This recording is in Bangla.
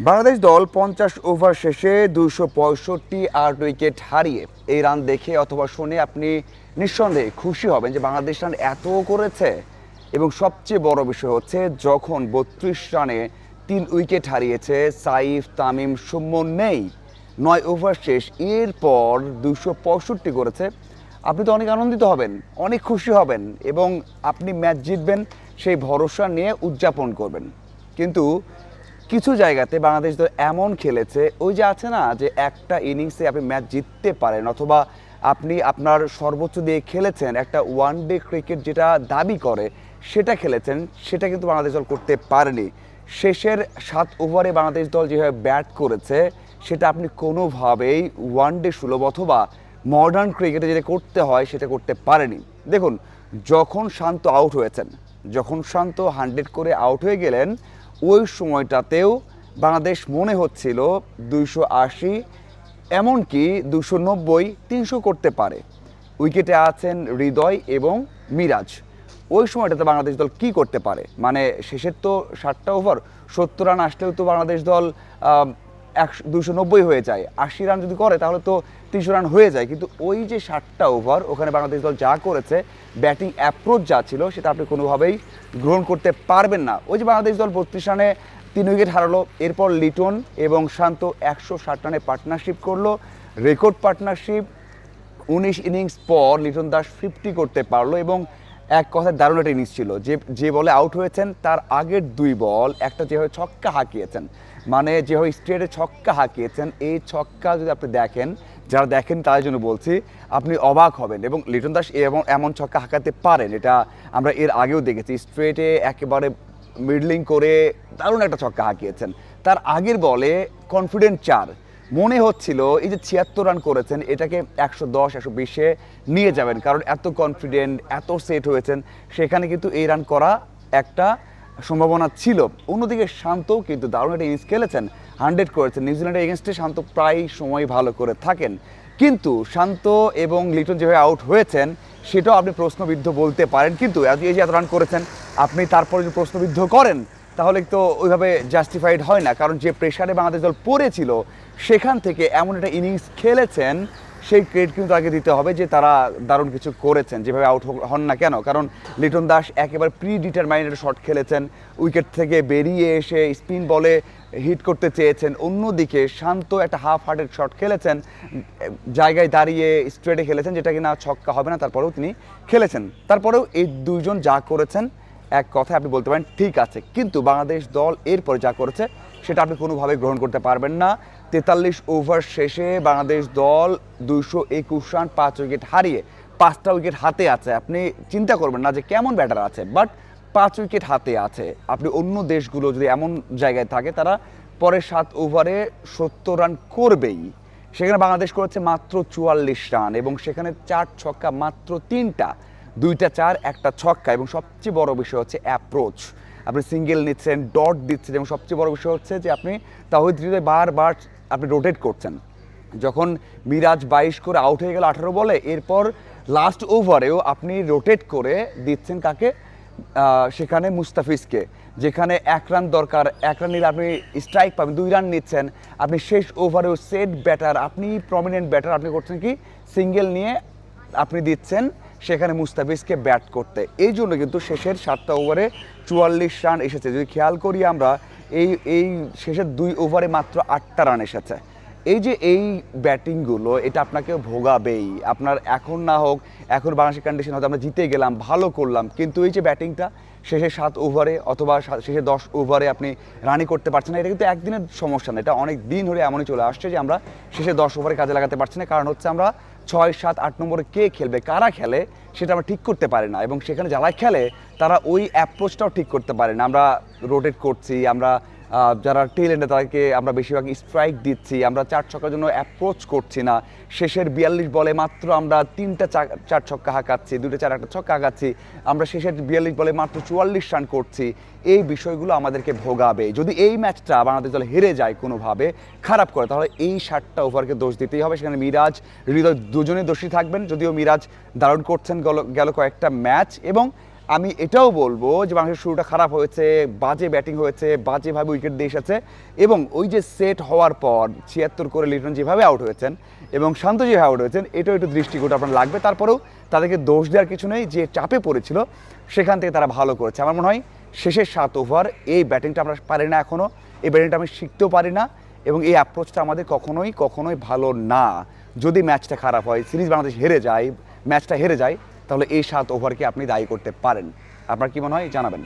বাংলাদেশ দল 50 ওভার শেষে 265 8 উইকেট হারিয়ে এই রান দেখে অথবা শুনে আপনি নিঃসন্দেহে খুশি হবেন যে বাংলাদেশ রান এত করেছে। এবং সবচেয়ে বড় বিষয় হচ্ছে যখন 32 রানে 3 উইকেট হারিয়েছে সাইফ, তামিম, সুমন নেই, 9 ওভার শেষ, এরপর 265 করেছে, আপনি তো অনেক আনন্দিত হবেন, অনেক খুশি হবেন এবং আপনি ম্যাচ জিতবেন সেই ভরসা নিয়ে উদযাপন করবেন। কিন্তু কিছু জায়গাতে বাংলাদেশ দল এমন খেলেছে, ওই যে আছে না যে একটা ইনিংসে আপনি ম্যাচ জিততে পারেন অথবা আপনি আপনার সর্বোচ্চ দিয়ে খেলেছেন, একটা ওয়ান ডে ক্রিকেট যেটা দাবি করে সেটা খেলেছেন, সেটা কিন্তু বাংলাদেশ দল করতে পারেনি। শেষের 7 ওভারে বাংলাদেশ দল যেভাবে ব্যাট করেছে সেটা আপনি কোনোভাবেই ওয়ান ডে সুলভ অথবা মডার্ন ক্রিকেটে যেটা করতে হয় সেটা করতে পারেনি। দেখুন, যখন শান্ত আউট হয়েছেন, যখন শান্ত 100 করে আউট হয়ে গেলেন, ওই সময়টাতেও বাংলাদেশ মনে হচ্ছিল 280, এমনকি 290, 300 করতে পারে। উইকেটে আছেন হৃদয় এবং মিরাজ। ওই সময়টাতে বাংলাদেশ দল কি করতে পারে, মানে শেষের তো 7টা ওভার 70 রান আসলেও তো বাংলাদেশ দল 290 হয়ে যায়। 80 রান যদি করে তাহলে তো 300 রান হয়ে যায়। কিন্তু ওই যে 7টা ওভার ওখানে বাংলাদেশ দল যা করেছে, ব্যাটিং অ্যাপ্রোচ যা ছিল সেটা আপনি কোনোভাবেই গ্রহণ করতে পারবেন না। ওই যে বাংলাদেশ দল 32 রানে 3 উইকেট হারালো, এরপর লিটন এবং শান্ত 160 রানে পার্টনারশিপ করলো, রেকর্ড পার্টনারশিপ। 19 ইনিংস পর লিটন দাস 50 করতে পারলো এবং এক কথায় দারুণ একটা ইনিংস ছিল। যে বলে আউট হয়েছেন তার আগের 2 বল একটা যেভাবে ছক্কা হাঁকিয়েছেন, মানে যেভাবে স্ট্রেটে ছক্কা হাঁকিয়েছেন, এই ছক্কা যদি আপনি দেখেন, যারা দেখেন তাদের জন্য বলছি, আপনি অবাক হবেন। এবং লিটন দাস এমন ছক্কা হাঁকাতে পারেন, এটা আমরা এর আগেও দেখেছি। স্ট্রেটে একেবারে মিডলিং করে দারুণ একটা ছক্কা হাঁকিয়েছেন। তার আগের বলে কনফিডেন্ট 4, মনে হচ্ছিল এই যে 76 রান করেছেন এটাকে 110 120-এ নিয়ে যাবেন, কারণ এত কনফিডেন্ট, এত সেট হয়েছেন, সেখানে কিন্তু এই রান করা একটা সম্ভাবনা ছিল। অন্যদিকে শান্তও কিন্তু দারুণ একটা ইনিংস খেলেছেন, 100 করেছেন। নিউজিল্যান্ডের এগেনস্টে শান্ত প্রায় সময় ভালো করে থাকেন, কিন্তু শান্ত এবং লিটন যেভাবে আউট হয়েছেন সেটাও আপনি প্রশ্নবিদ্ধ বলতে পারেন। কিন্তু এই যে এত রান করেছেন, আপনি তারপরে যদি প্রশ্নবিদ্ধ করেন তাহলে তো ওইভাবে জাস্টিফাইড হয় না, কারণ যে প্রেশারে বাংলাদেশ দল পড়েছিল সেখান থেকে এমন একটা ইনিংস খেলেছেন, সেই ক্রেডিট কিন্তু আগে দিতে হবে যে তারা দারুণ কিছু করেছেন, যেভাবে আউট হন না কেন। কারণ লিটন দাস একেবারে প্রি ডিটারমাইন্ড শট খেলেছেন, উইকেট থেকে বেরিয়ে এসে স্পিন বলে হিট করতে চেয়েছেন। অন্যদিকে শান্ত একটা হাফ হার্টেড শট খেলেছেন, জায়গায় দাঁড়িয়ে স্ট্রেটে খেলেছেন, যেটা কিনা ছক্কা হবে না, তারপরেও তিনি খেলেছেন। তারপরেও এই দুইজন যা করেছেন এক কথায় আপনি বলতে পারেন ঠিক আছে। কিন্তু বাংলাদেশ দল এরপরে যা করেছে সেটা আপনি কোনোভাবে গ্রহণ করতে পারবেন না। 43 ওভার শেষে বাংলাদেশ দল 221 রান 5 উইকেট হারিয়ে 5টা উইকেট হাতে আছে। আপনি চিন্তা করবেন না যে কেমন ব্যাটার আছে, বাট 5 উইকেট হাতে আছে। আপনি অন্য দেশগুলো যদি এমন জায়গায় থাকে, তারা পরের 7 ওভারে 70 রান করবেই। সেখানে বাংলাদেশ করেছে মাত্র 44 রান এবং সেখানে 4 ছক্কা মাত্র 3টা, 2টা 4, একটা ছক্কা। এবং সবচেয়ে বড় বিষয় হচ্ছে অ্যাপ্রোচ, আপনি সিঙ্গেল নিচ্ছেন, ডট দিচ্ছেন, এবং সবচেয়ে বড় বিষয় হচ্ছে যে আপনি তাহিদ হৃদয় বারবার আপনি রোটেট করছেন। যখন মিরাজ 22 করে আউট হয়ে গেল 18 বলে, এরপর লাস্ট ওভারেও আপনি রোটেট করে দিচ্ছেন কাকে, সেখানে মুস্তাফিজকে, যেখানে 1 রান দরকার, 1 রান নিলে আপনি স্ট্রাইক পাবেন, 2 রান নিচ্ছেন আপনি। শেষ ওভারেও সেট ব্যাটার, আপনি প্রমিনেন্ট ব্যাটার, আপনি করছেন কি সিঙ্গেল নিয়ে আপনি দিচ্ছেন সেখানে মুস্তাফিজকে ব্যাট করতে। এই জন্য কিন্তু শেষের 7টা ওভারে 44 রান এসেছে। যদি খেয়াল করি আমরা, এই শেষের 2 ওভারে মাত্র 8টা রান এসেছে। এই যে এই ব্যাটিংগুলো, এটা আপনাকে ভোগাবেই। আপনার এখন না হোক, এখন বাংলাদেশের কন্ডিশন হয়তো আমরা জিতে গেলাম, ভালো করলাম, কিন্তু এই যে ব্যাটিংটা শেষে 7 ওভারে অথবা শেষে 10 ওভারে আপনি রানই করতে পারছেন না, এটা কিন্তু একদিনের সমস্যা না, এটা অনেক দিন ধরে এমনই চলে আসছে যে আমরা শেষে 10 ওভারে কাজে লাগাতে পারছি না। কারণ হচ্ছে আমরা 6, 7, 8 নম্বরে কে খেলবে, কারা খেলে সেটা আমরা ঠিক করতে পারি না, এবং সেখানে যারা খেলে তারা ওই অ্যাপ্রোচটাও ঠিক করতে পারে না। আমরা রোটেট করছি, আমরা যারা টেল এন্ডে তাদেরকে আমরা বেশিরভাগ স্ট্রাইক দিচ্ছি, আমরা 4 ছক্কার জন্য অ্যাপ্রোচ করছি না। শেষের 42 বলে মাত্র আমরা 3টা 4 ছক্কা হাঁকাচ্ছি, 2টা 4 একটা ছক্কা হাঁকাচ্ছি, আমরা শেষের 42 বলে মাত্র 44 রান করছি। এই বিষয়গুলো আমাদেরকে ভোগাবে। যদি এই ম্যাচটা বাংলাদেশ দল হেরে যায় কোনোভাবে, খারাপ করে, তাহলে এই 7টা ওভারকে দোষ দিতেই হবে। সেখানে মিরাজ, হৃদয় দুজনেই দোষী থাকবেন, যদিও মিরাজ দারুণ করছেন গেল কয়েকটা ম্যাচ। এবং আমি এটাও বলবো যে বাংলাদেশের শুরুটা খারাপ হয়েছে, বাজে ব্যাটিং হয়েছে, বাজেভাবে উইকেট দিয়ে এসেছে এবং ওই যে সেট হওয়ার পর 76 করে লিটন যেভাবে আউট হয়েছেন এবং শান্ত যেভাবে আউট হয়েছেন, এটাও একটু দৃষ্টিকোণ আপনার লাগবে। তারপরেও তাদেরকে দোষ দেওয়ার কিছু নেই, যে চাপে পড়েছিল সেখান থেকে তারা ভালো করেছে। আমার মনে হয় শেষের 7 ওভার এই ব্যাটিংটা আমরা পারি না এখনও, এই ব্যাটিংটা আমি শিখতেও পারি না এবং এই অ্যাপ্রোচটা আমাদের কখনোই ভালো না। যদি ম্যাচটা খারাপ হয়, সিরিজ বাংলাদেশ হেরে যায়, ম্যাচটা হেরে যায়, তাহলে এই 7 ওভারকে আপনি দায়ী করতে পারেন। আপনার কি মনে হয় জানাবেন।